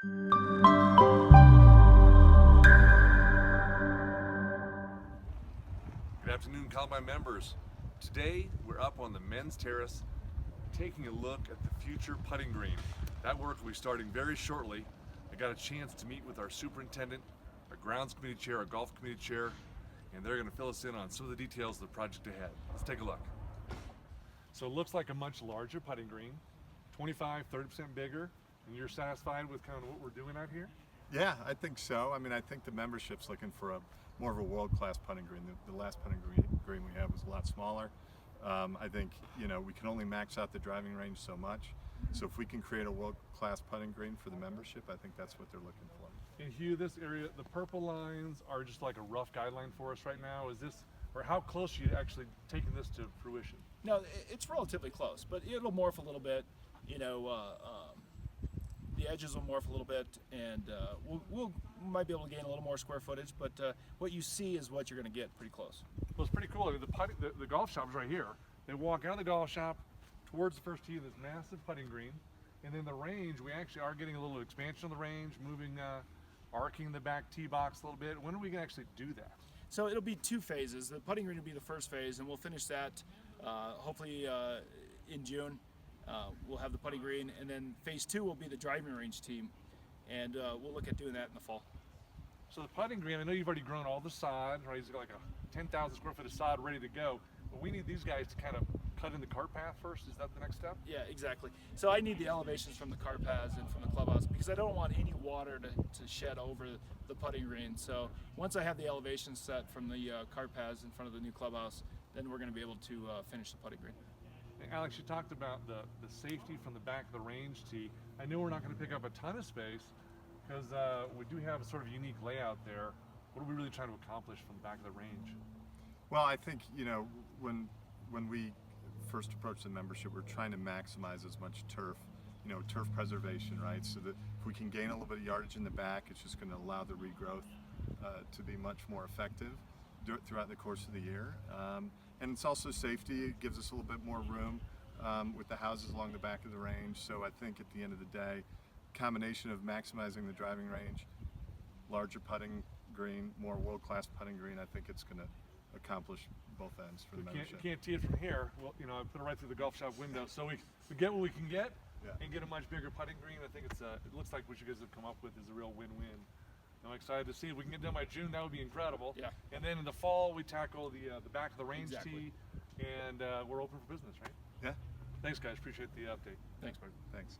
Good afternoon, Columbine members. Today we're up on the men's terrace taking a look at the future putting green. That work will be starting very shortly. I got a chance to meet with our superintendent, our grounds committee chair, our golf committee chair, and they're going to fill us in on some of the details of the project ahead. Let's take a look. So it looks like a much larger putting green, 25-30% bigger, and you're satisfied with kind of what we're doing out here? Yeah, I think so. I mean, I think the membership's looking for more of a world-class putting green. The last putting green we had was a lot smaller. I think, we can only max out the driving range so much. So if we can create a world-class putting green for the membership, I think that's what they're looking for. And Hugh, this area, the purple lines are just like a rough guideline for us right now. Is this, or how close are you actually taking this to fruition? No, it's relatively close, but it'll morph a little bit. The edges will morph a little bit, and we might be able to gain a little more square footage, but what you see is what you're going to get pretty close. Well, it's pretty cool. I mean, the golf shop is right here. They walk out of the golf shop towards the first tee, this massive putting green, and then the range, we actually are getting a little expansion of the range, moving, arcing the back tee box a little bit. When are we going to actually do that? So it'll be 2 phases. The putting green will be the first phase, and we'll finish that hopefully in June. We'll have the putting green, and then phase 2 will be the driving range team, and we'll look at doing that in the fall. So the putting green, I know you've already grown all the sod, right? It's got like a 10,000 square foot of sod ready to go, but we need these guys to kind of cut in the cart path first. Is that the next step? Yeah, exactly. So I need the elevations from the cart paths and from the clubhouse because I don't want any water to shed over the putting green. So once I have the elevations set from the cart paths in front of the new clubhouse, then we're going to be able to finish the putting green. Alex, you talked about the safety from the back of the range tee. I know we're not going to pick up a ton of space because we do have a sort of unique layout there. What are we really trying to accomplish from the back of the range? Well, I think, when we first approached the membership, we're trying to maximize as much turf, turf preservation, right? So that if we can gain a little bit of yardage in the back, it's just going to allow the regrowth to be much more effective throughout the course of the year. And it's also safety. It gives us a little bit more room with the houses along the back of the range. So I think at the end of the day, combination of maximizing the driving range, larger putting green, more world-class putting green, I think it's going to accomplish both ends for the membership. You can't tee it from here. Well, I put it right through the golf shop window. So we get what we can get and get a much bigger putting green. I think it looks like what you guys have come up with is a real win-win. I'm excited to see if we can get done by June. That would be incredible. Yeah. And then in the fall, we tackle the back of the range tee, and we're open for business, right? Yeah. Thanks, guys. Appreciate the update. Thanks, Mark. Thanks.